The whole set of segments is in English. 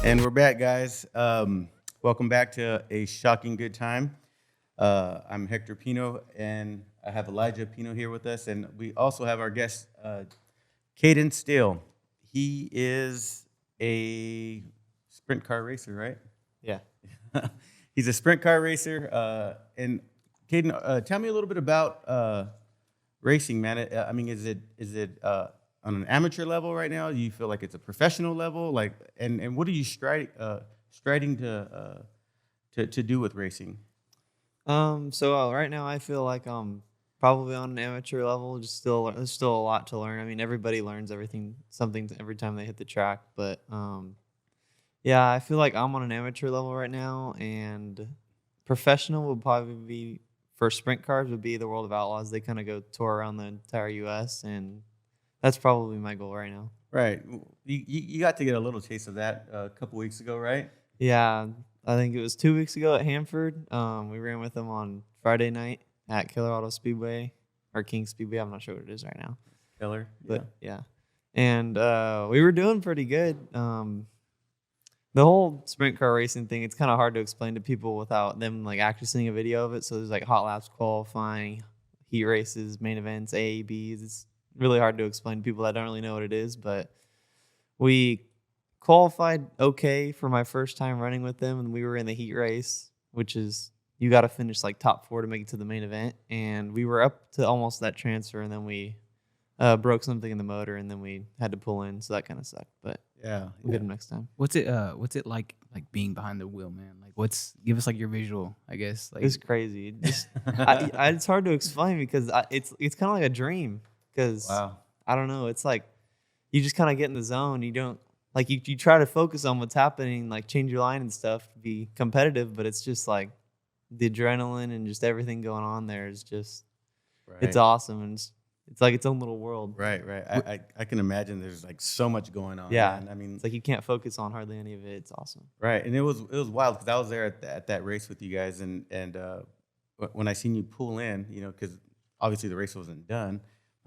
And we're back, guys. Welcome back to a shocking good time. I'm Hector Pino, and I have Elijah Pino here with us, and we also have our guest, Caeden Steele. He is a sprint car racer, right? Yeah. He's a sprint car racer. And Caeden, tell me a little bit about racing, man. I mean, is it on an amateur level right now? Do you feel like it's a professional level? Like, and what are you striding to do with racing? So right now I feel like I'm probably on an amateur level. There's still a lot to learn. I mean, everybody learns something every time they hit the track. But yeah, I feel like I'm on an amateur level right now, and professional would probably be for sprint cars would be the World of Outlaws. They kind of go tour around the entire U.S. and that's probably my goal right now. Right. You got to get a little taste of that a couple weeks ago, right? Yeah, I think it was 2 weeks ago at Hanford. We ran with them on Friday night at Killer Auto Speedway or King Speedway. I'm not sure what it is right now. Killer. But yeah. And we were doing pretty good. The whole sprint car racing thing, it's kind of hard to explain to people without them like actually seeing a video of it. So there's like hot laps qualifying, heat races, main events, AABs. It's really hard to explain to people that don't really know what it is, but we qualified okay for my first time running with them, and we were in the heat race, which is you got to finish like top 4 to make it to the main event, and we were up to almost that transfer, and then we broke something in the motor, and then we had to pull in, so that kind of sucked, but we'll get them next time. What's it like being behind the wheel, man? Like give us like your visual, I guess. Like it's crazy. It's hard to explain because it's kind of like a dream. Because I don't know, it's like you just kind of get in the zone. You don't like you try to focus on what's happening, like change your line and stuff to be competitive, but it's just like the adrenaline and just everything going on there is just it's awesome, and it's like its own little world. Right. I can imagine there's like so much going on. Yeah, man. I mean, it's like you can't focus on hardly any of it. It's awesome. Right, and it was wild because I was there at that race with you guys, and when I seen you pull in, because obviously the race wasn't done.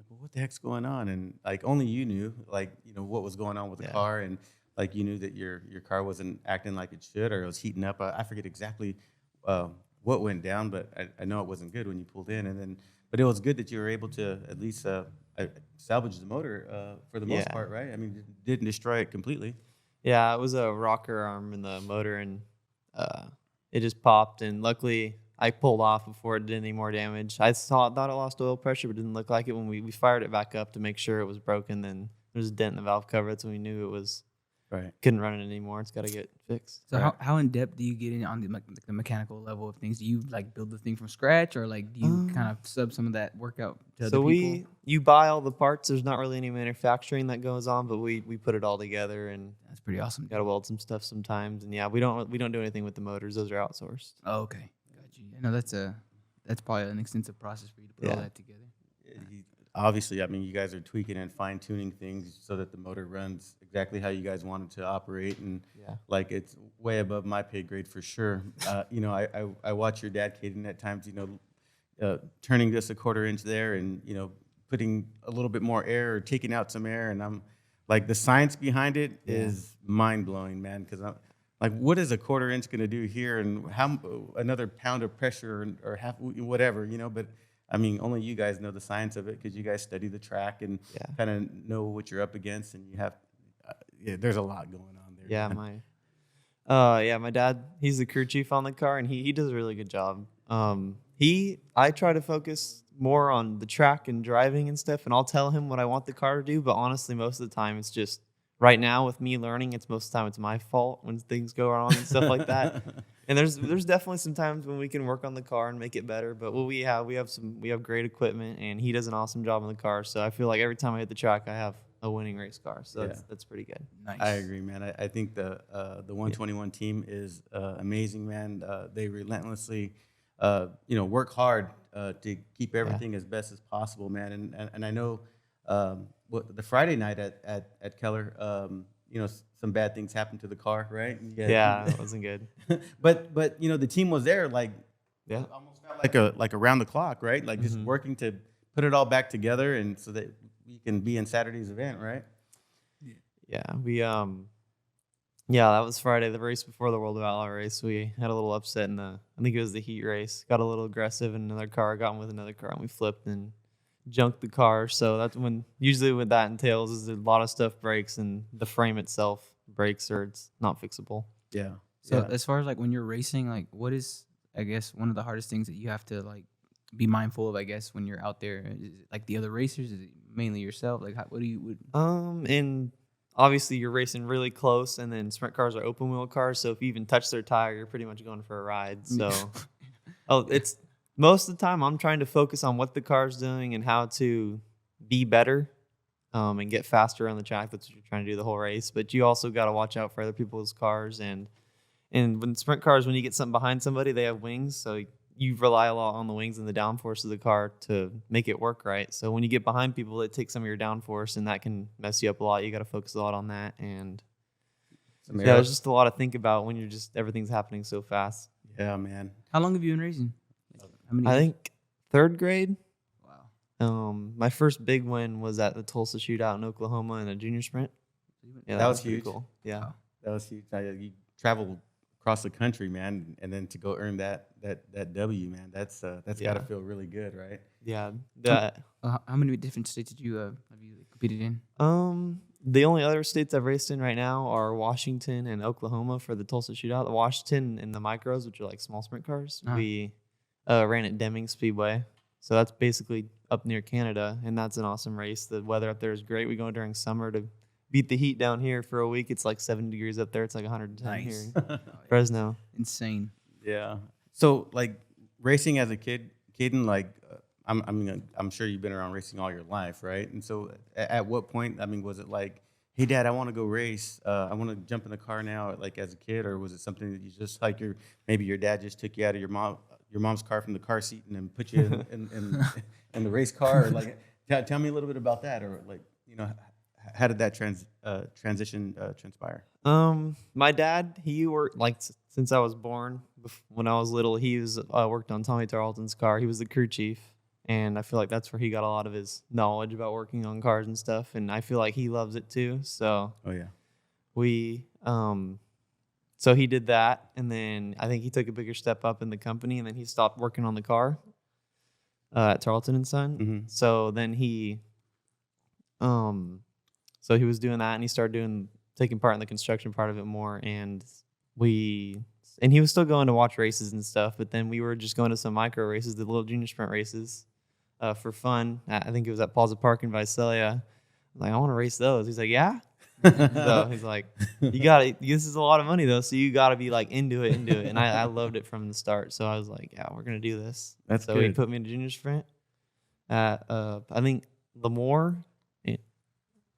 Well, what the heck's going on? And like only you knew, like what was going on with the car, and like you knew that your car wasn't acting like it should, or it was heating up. I forget exactly what went down, but I know it wasn't good when you pulled in. But it was good that you were able to at least salvage the motor for the most part, right? I mean, you didn't destroy it completely. Yeah, it was a rocker arm in the motor, and it just popped, and luckily I pulled off before it did any more damage. I thought it lost oil pressure, but didn't look like it. When we fired it back up to make sure it was broken, then there was a dent in the valve cover. That's when we knew it was couldn't run it anymore. It's got to get fixed. So how in depth do you get in on the mechanical level of things? Do you like build the thing from scratch, or like do you kind of sub some of that workout to other people? You buy all the parts. There's not really any manufacturing that goes on, but we put it all together, and that's pretty awesome. Got to weld some stuff sometimes, and we don't do anything with the motors. Those are outsourced. Oh, okay. I know that's probably an extensive process for you to put all that together. Obviously, I mean, you guys are tweaking and fine-tuning things so that the motor runs exactly how you guys want it to operate, and like it's way above my pay grade for sure. I watch your dad, Caeden, at times, turning just a quarter inch there, and putting a little bit more air or taking out some air, and I'm like, the science behind it is mind-blowing, man, because I'm like, what is a quarter inch going to do here, and how another pound of pressure or half, whatever, But I mean, only you guys know the science of it because you guys study the track and kind of know what you're up against, and you have, there's a lot going on there. Yeah, my dad, he's the crew chief on the car, and he does a really good job. I try to focus more on the track and driving and stuff, and I'll tell him what I want the car to do, but honestly, most of the time it's just. Right now, with me learning, most of the time it's my fault when things go wrong and stuff like that. And there's definitely some times when we can work on the car and make it better. But we have great equipment, and he does an awesome job on the car. So I feel like every time I hit the track, I have a winning race car. So that's pretty good. Nice. I agree, man. I think the 121 team is amazing, man. They relentlessly, work hard to keep everything as best as possible, man. And I know. The Friday night at Keller, some bad things happened to the car, right? Yeah, it wasn't good. but the team was there, like, almost felt like around the clock, right? Like just working to put it all back together, and so that we can be in Saturday's event, right? Yeah, we Yeah, that was Friday, the race before the World of Outlaw race. We had a little upset in I think it was the heat race. Got a little aggressive in another car, got in with another car, and we flipped and junked the car. So that's when, usually what that entails is a lot of stuff breaks and the frame itself breaks or it's not fixable. Yeah. So Yeah. as far as like when you're racing, like what is, I guess, one of the hardest things that you have to like be mindful of, I guess, when you're out there? Is it like the other racers? Is it mainly yourself? Like what do you And obviously you're racing really close, and then sprint cars are open wheel cars. So if you even touch their tire, you're pretty much going for a ride. So, it's most of the time I'm trying to focus on what the car's doing and how to be better, and get faster on the track. That's what you're trying to do the whole race. But you also got to watch out for other people's cars, and when sprint cars, when you get something behind somebody, they have wings, so you rely a lot on the wings and the downforce of the car to make it work right. So when you get behind people, it takes some of your downforce, and that can mess you up a lot. You got to focus a lot on that, and there's just a lot to think about when everything's happening so fast. Yeah, man. How long have you been racing? How many I years? think 3rd grade. Wow. My first big win was at the Tulsa Shootout in Oklahoma in a junior sprint. Yeah, That was pretty huge. cool. Yeah. Wow. That was huge. You traveled across the country, man, and then to go earn that W, man. That's got to Yeah. feel really good, right? Yeah. How many different states did you have you competed in? The only other states I've raced in right now are Washington and Oklahoma for the Tulsa Shootout. The Washington in the micros, which are like small sprint cars, we ran at Deming Speedway. So that's basically up near Canada, and that's an awesome race. The weather up there is great. We go during summer to beat the heat down here for a week. It's like 70 degrees up there. It's like 110 here in Fresno. Insane. Yeah. So like racing as a kid, Caeden, like I'm sure you've been around racing all your life, right? And so at what point, I mean, was it like, hey, Dad, I want to go race. I want to jump in the car now, like as a kid, or was it something that you just like maybe your dad just took you out of your mom's car from the car seat and then put you in the race car? Or like, tell me a little bit about that, or like, how did that transition transpire? My dad, he worked since I was born. When I was little, he was worked on Tommy Tarleton's car. He was the crew chief, and I feel like that's where he got a lot of his knowledge about working on cars and stuff. And I feel like he loves it too. So Oh yeah, we so he did that, and then I think he took a bigger step up in the company, and then he stopped working on the car at Tarleton and Son. Mm-hmm. So then so he was doing that, and he started taking part in the construction part of it more, and he was still going to watch races and stuff, but then we were just going to some micro races, the little junior sprint races, for fun. I think it was at Plaza Park in Visalia. I'm like, I want to race those. He's like, yeah. So he's like, this is a lot of money though, so you gotta be like into it. And I loved it from the start. So I was like, yeah, we're gonna do this. That's so good. he put me in a junior sprint at I think Lemoore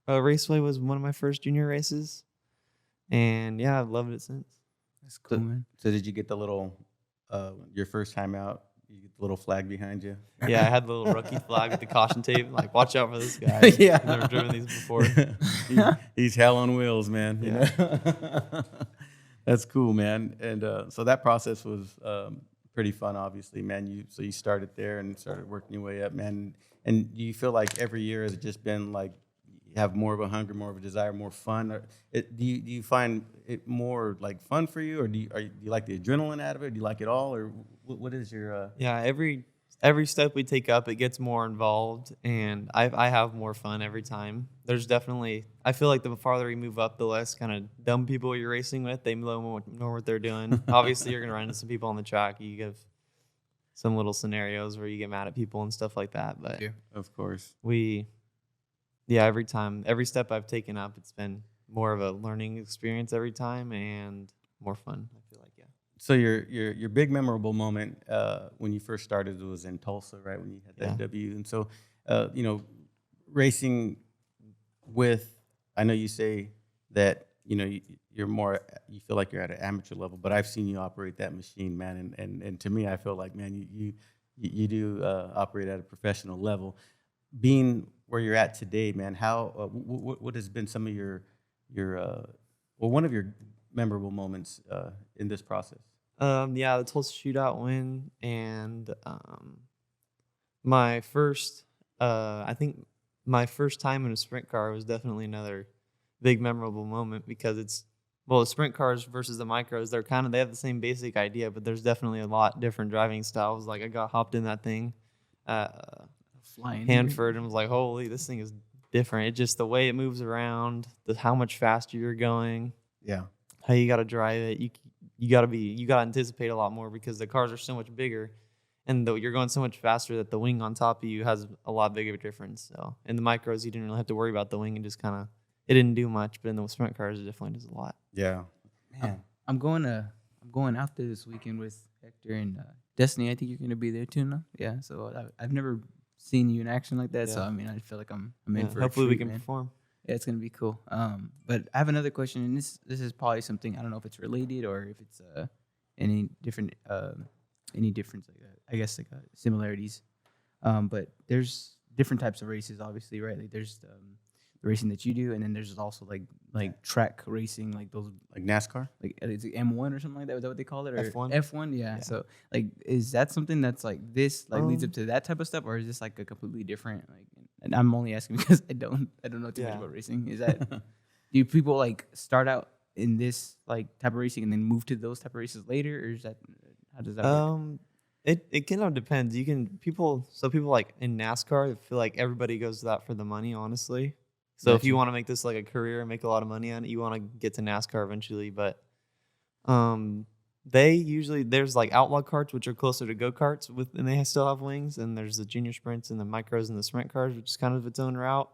Raceway was one of my first junior races. And yeah, I've loved it since. That's cool, man. So did you get the little your first time out? You get the little flag behind you? Yeah, I had the little rookie flag with the caution tape. Like, watch out for this guy. Yeah. I've never driven these before. He's hell on wheels, man. Yeah. That's cool, man. And so that process was pretty fun, obviously, man. So you started there and started working your way up, man. And do you feel like every year has it just been like you have more of a hunger, more of a desire, more fun? Or do you find it more like fun for you, or do you like the adrenaline out of it? Do you like it all, or what is your? Yeah, every step we take up, it gets more involved, and I have more fun every time. There's definitely, I feel like the farther you move up, the less kind of dumb people you're racing with. They know what they're doing. Obviously, you're gonna run into some people on the track. You give some little scenarios where you get mad at people and stuff like that. But Yeah. Of course. every step I've taken up, it's been more of a learning experience every time and more fun. I feel like, yeah. So your big memorable moment when you first started was in Tulsa, right? When you had that W. And so, racing with, I know you say that, you're more, you feel like you're at an amateur level, but I've seen you operate that machine, man. And to me, I feel like, man, you do operate at a professional level. Being where you're at today, man, how, what has been some of your one of your memorable moments in this process? The Tulsa Shootout win, and my first, I think my first time in a sprint car was definitely another big memorable moment because it's well, the sprint cars versus the micros, they have the same basic idea, but there's definitely a lot different driving styles. Like I got hopped in that thing, Flying. Hanford, and was like, holy, this thing is different. It just the way it moves around, how much faster you're going, Yeah. how you got to drive it. You got to anticipate a lot more because the cars are so much bigger, and you're going so much faster that the wing on top of you has a lot bigger difference. So in the micros, you didn't really have to worry about the wing and just kind of it didn't do much, but in the sprint cars, it definitely does a lot. Yeah. Man. I'm going out there this weekend with Hector and Destiny. I think you're gonna be there too, no? Yeah. So I've never seen you in action like that. Yeah. So I mean, I feel like I'm in for. Hopefully, we can man. perform. Yeah, it's gonna be cool. But I have another question, and this is probably something I don't know if it's related or if it's any different difference. I guess similarities. But there's different types of races, obviously, right? Like there's the racing that you do, and then there's also like track racing, like those Like NASCAR? like is it M1 or something like that? Is that what they call it? Or F1? F1, yeah. So like, is that something that's like this leads up to that type of stuff, or is this like a completely different like? And I'm only asking because I don't know too much about racing. Is that do people like start out in this like type of racing and then move to those type of races later, or is that how does that work? It kind of depends. People like in NASCAR, I feel like everybody goes to that for the money, honestly. So if you want to make this like a career and make a lot of money on it, you want to get to NASCAR eventually. But there's like outlaw carts, which are closer to go-karts, and they still have wings. And there's the junior sprints and the micros and the sprint cars, which is kind of its own route.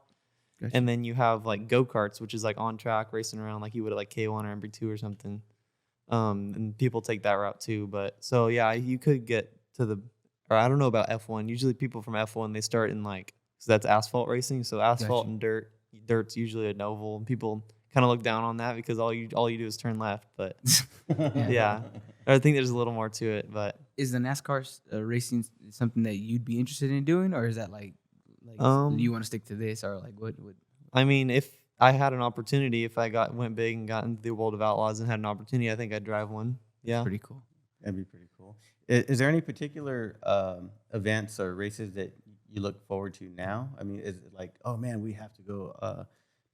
Gotcha. And then you have like go-karts, which is like on track racing around like you would at like K1 or MB2 or something. And people take that route too. But so yeah, you could get to or I don't know about F1. Usually people from F1, they start in like, so that's asphalt racing. So asphalt and dirt's usually an oval, and people kind of look down on that because all you do is turn left. But yeah, I think there's a little more to it. But is the NASCAR racing something that you'd be interested in doing, or is that like you want to stick to this, or like what? I mean, if I had an opportunity, if I went big and got into the world of outlaws and had an opportunity, I think I'd drive one. Yeah, that's pretty cool. That'd be pretty cool. Is there any particular events or races that you look forward to now? I mean, is it like, oh man, we have to go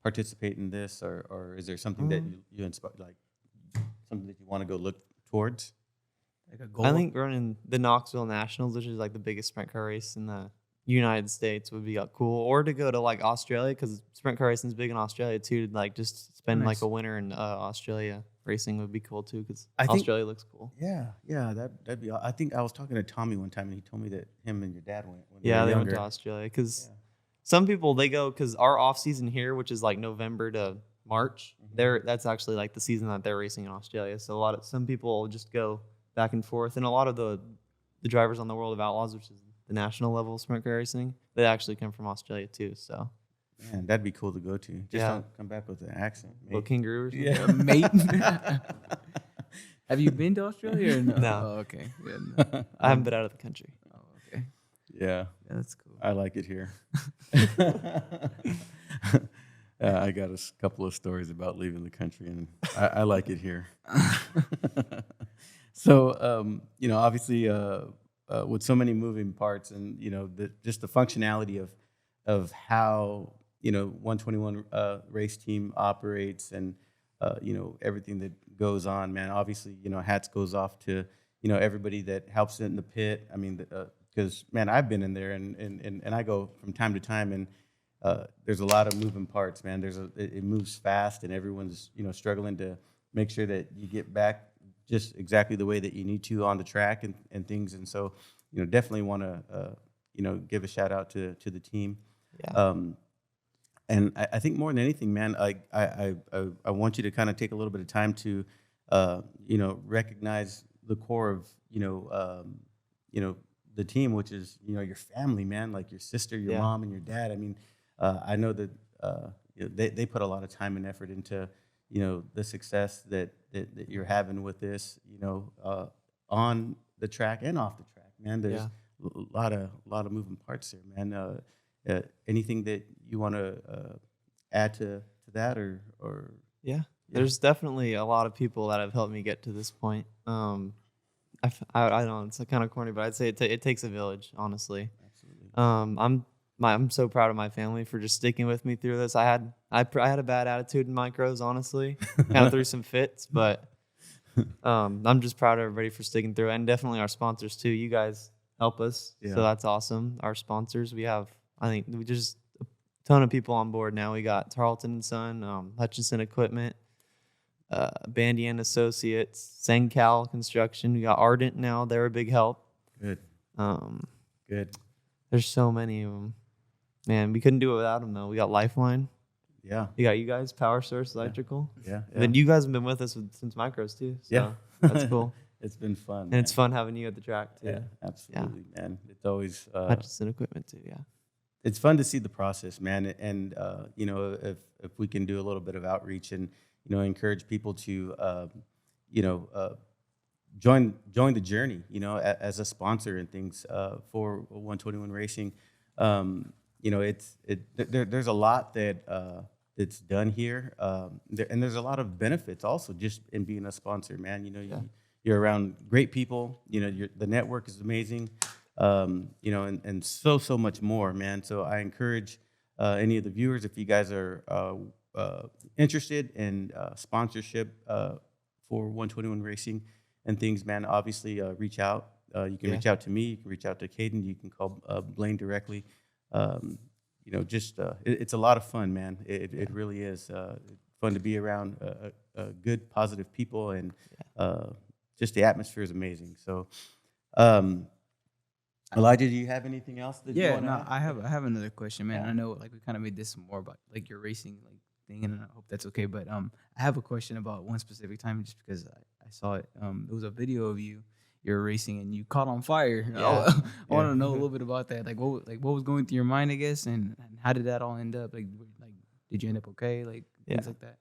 participate in this, or is there something that you inspire, like something that you want to go look towards? Like a goal? I think running the Knoxville Nationals, which is like the biggest sprint car race in the United States, would be cool. Or to go to like Australia, because sprint car racing is big in Australia too. To like just spend like a winter in Australia racing would be cool too, because Australia looks cool. Yeah, that'd be. I think I was talking to Tommy one time, and he told me that him and your dad went. When Yeah, they they were went to younger. Australia because some people they go because our off season here, which is like November to March, that's actually like the season that they're racing in Australia. So some people just go back and forth, and a lot of the drivers on the World of Outlaws, which is the national level sprint car racing, they actually come from Australia too. So. Man, that'd be cool to go to. Just don't come back with an accent. Little kangaroo or something. Yeah, mate. Have you been to Australia or no? No. Oh, okay. Yeah, no. I haven't been out of the country. Oh, okay. Yeah, That's cool. I like it here. I got a couple of stories about leaving the country, and I like it here. So, obviously, with so many moving parts, and just the functionality of how 121 race team operates, and everything that goes on, man. Obviously, hats goes off to everybody that helps in the pit. I mean, because man, I've been in there, and I go from time to time, and there's a lot of moving parts, man. It moves fast, and everyone's struggling to make sure that you get back just exactly the way that you need to on the track and things. And so definitely want to give a shout out to the team. Yeah. And I think more than anything, man, I want you to kind of take a little bit of time to recognize the core of the team, which is your family, man, like your sister, your mom, and your dad. I mean, I know that they put a lot of time and effort into the success that you're having with this, on the track and off the track, man. There's a lot of moving parts there, man. Anything that you want to add to that, or there's definitely a lot of people that have helped me get to this point. I don't know, it's kind of corny, but I'd say it takes a village, honestly. Absolutely. I'm so proud of my family for just sticking with me through this. I had a bad attitude in micros, honestly, kind of threw some fits, but I'm just proud of everybody for sticking through, and definitely our sponsors too. You guys help us, Yeah. so that's awesome. Our sponsors, I think we just a ton of people on board now. We got Tarleton and Son, Hutchinson Equipment, Bandy and Associates, Sencal Construction. We got Ardent now; they're a big help. Good. Good. There's so many of them. Man, we couldn't do it without them though. We got Lifeline. Yeah. You got you guys, Power Source Electrical. Yeah. And then you guys have been with us since micros too. So Yeah. that's cool. It's been fun. And it's fun having you at the track too. Yeah, absolutely, man. It's always Hutchinson Equipment too. Yeah. it's fun to see the process, man. And you know, if we can do a little bit of outreach and encourage people to join the journey, as a sponsor and things for 121 Racing. There's a lot that that's done here, and there's a lot of benefits also just in being a sponsor, man. You're around great people. The network is amazing. And so much more, man. So I encourage any of the viewers, if you guys are interested in sponsorship for 121 Racing and things, man, obviously reach out. You can reach out to me. You can reach out to Caeden. You can call Blaine directly. It's a lot of fun, man. It really is fun to be around good, positive people, and just the atmosphere is amazing. So, Elijah, do you have anything else that you want to add? I have another question, man. I know we kind of made this more about your racing thing, and I hope that's okay. But I have a question about one specific time, just because I saw it. There was a video of you were racing and you caught on fire. Yeah. I want to know a little bit about that. What was going through your mind, I guess, and how did that all end up? Did you end up okay? Things like that.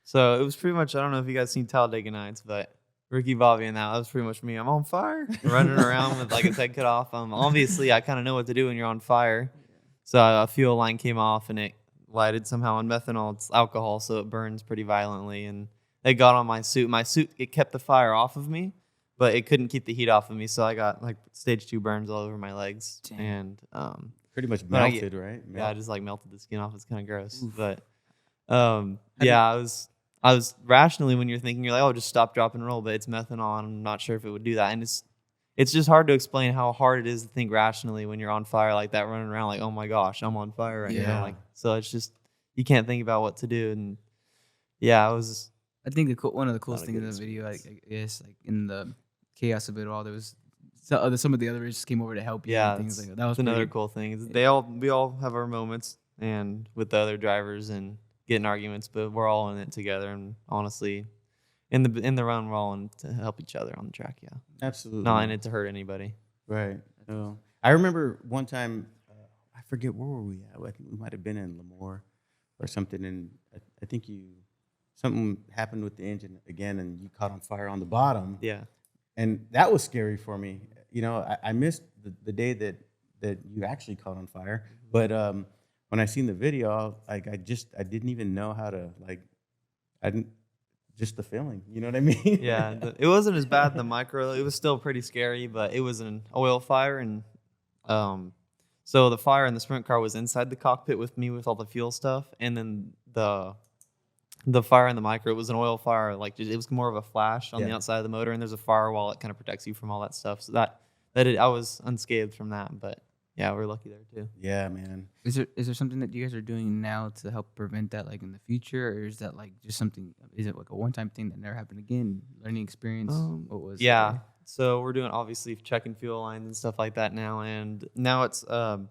So it was pretty much, I don't know if you guys seen Talladega Nights, but Ricky Bobby and that was pretty much me. I'm on fire, running around with his head cut off. Obviously, I kind of know what to do when you're on fire. So a fuel line came off and it lighted somehow on methanol. It's alcohol, so it burns pretty violently. And it got on my suit. My suit, it kept the fire off of me, but it couldn't keep the heat off of me. So I got stage 2 burns all over my legs. Damn. And Pretty much melted, right? yeah, I just melted the skin off. It's kind of gross. Oof. But I was rationally, when you're thinking, you're like, oh, just stop, drop, and roll, but it's methanol, and I'm not sure if it would do that. And it's just hard to explain how hard it is to think rationally when you're on fire like that, running around oh my gosh, I'm on fire right now. So it's just, you can't think about what to do. And yeah, it was. I think one of the coolest things in the video, I guess, in the chaos of it all, there was some of the other racers came over to help you. Yeah, and things like that. That was another cool thing. We all have our moments, and with the other drivers and getting arguments, but we're all in it together. And honestly, in the run, we're all in to help each other on the track. Yeah, Absolutely. not in it to hurt anybody. Right. No. I remember one time, I forget where were we at. I think we might have been in Lemoore or something, and I think something happened with the engine again, and you caught on fire on the bottom. Yeah. And that was scary for me. I missed the day that you actually caught on fire. But when I seen the video, I didn't even know how to just the feeling. You know what I mean? Yeah. It wasn't as bad the micro. It was still pretty scary, but it was an oil fire, and so the fire in the sprint car was inside the cockpit with me with all the fuel stuff, and then the fire in the micro, it was an oil fire. It was more of a flash on the outside of the motor, and there's a firewall that kind of protects you from all that stuff. So I was unscathed from that, but yeah, we're lucky there too. Yeah, man. Is there something that you guys are doing now to help prevent that in the future, or is that just something? Is it a one-time thing that never happened again? Learning experience. What was? Yeah. So we're doing obviously checking fuel lines and stuff like that now, and now it's now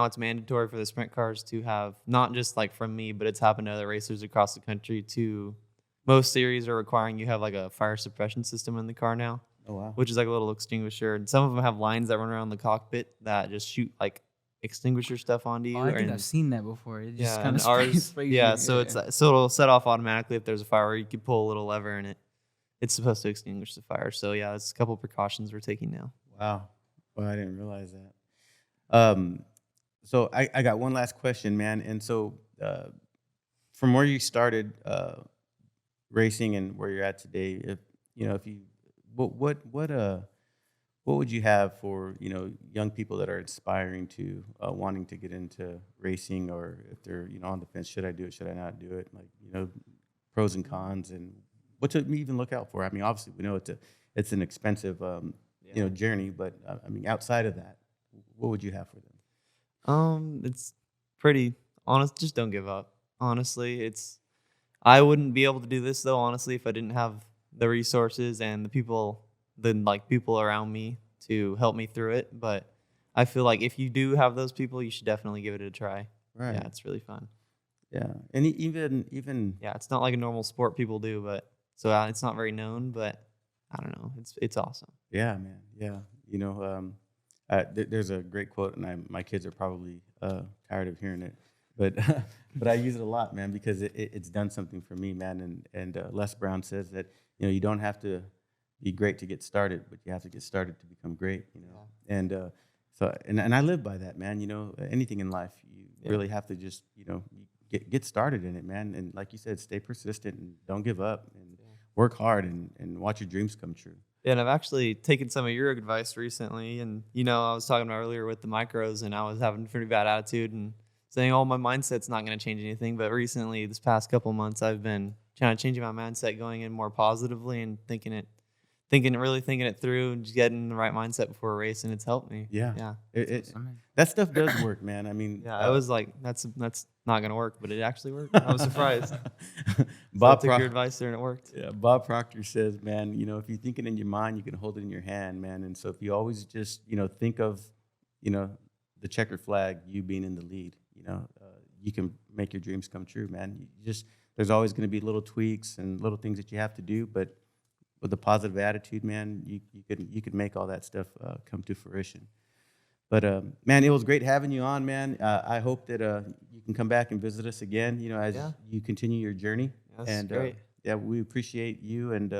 it's mandatory for the sprint cars to have, not just from me, but it's happened to other racers across the country, to most series are requiring you have like a fire suppression system in the car now, Oh wow. which is like a little extinguisher. And some of them have lines that run around the cockpit that just shoot like extinguisher stuff onto you. Oh, I think and- I've seen that before. It just yeah, kind and of ours, sprays yeah. you. So so it'll set off automatically if there's a fire. Or you can pull a little lever and it's supposed to extinguish the fire. So yeah, it's a couple precautions we're taking now. Wow. Well, I didn't realize that. So I got one last question, man. And so from where you started racing and where you're at today, if you what would you have for young people that are aspiring to wanting to get into racing, or if they're on the fence, should I do it, should I not do it, like pros and cons, and what to even look out for? I mean, obviously we know it's an expensive journey, but I mean, outside of that, what would you have for them? It's pretty honest. Just don't give up. Honestly, I wouldn't be able to do this though, honestly, if I didn't have the resources and the people around me to help me through it. But I feel like if you do have those people, you should definitely give it a try. Right. Yeah, it's really fun. Yeah, and even Yeah, it's not like a normal sport people do, but so it's not very known. But I don't know. It's awesome. yeah, man, yeah. There's a great quote, and my kids are probably tired of hearing it, but but I use it a lot, man, because it's done something for me, man. And Les Brown says that you don't have to be great to get started, but you have to get started to become great. Yeah. And so I live by that, man. Anything in life, you really have to just get started in it, man. And like you said, stay persistent and don't give up, and work hard and watch your dreams come true. Yeah, and I've actually taken some of your advice recently. And, I was talking about earlier with the micros, and I was having a pretty bad attitude and saying, oh, my mindset's not going to change anything. But recently, this past couple months, I've been trying to change my mindset, going in more positively and thinking it through and just getting in the right mindset before a race, and it's helped me. Yeah. Yeah. That stuff does work, man. I mean, Yeah, I was like, that's not going to work, but it actually worked. I was surprised. Bob so I took your advice there, and it worked. Yeah, Bob Proctor says, man, if you think it in your mind, you can hold it in your hand, man. And so if you always just, think of, the checkered flag, you being in the lead, you can make your dreams come true, man. There's always going to be little tweaks and little things that you have to do, but with a positive attitude, man, you could make all that stuff come to fruition. But man, it was great having you on, man. I hope that you can come back and visit us again, as you continue your journey. That's great. We appreciate you, and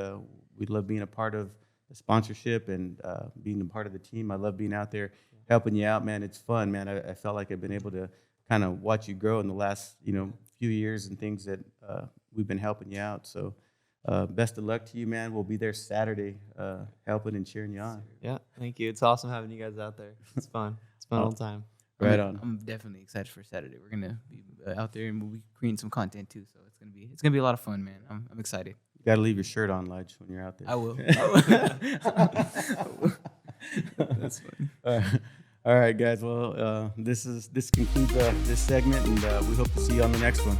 we love being a part of the sponsorship and being a part of the team. I love being out there helping you out, man. It's fun, man. I felt like I've been able to kind of watch you grow in the last few years and things that we've been helping you out. So best of luck to you, man. We'll be there Saturday helping and cheering you on. Yeah, thank you. It's awesome having you guys out there. It's fun. It's fun all the time. Right on. I'm definitely excited for Saturday. We're gonna be out there and we'll be creating some content too. So it's gonna be a lot of fun, man. I'm excited. You got to leave your shirt on, Ludge, when you're out there. I will. That's fun. All right, guys. Well, this concludes this segment, and we hope to see you on the next one.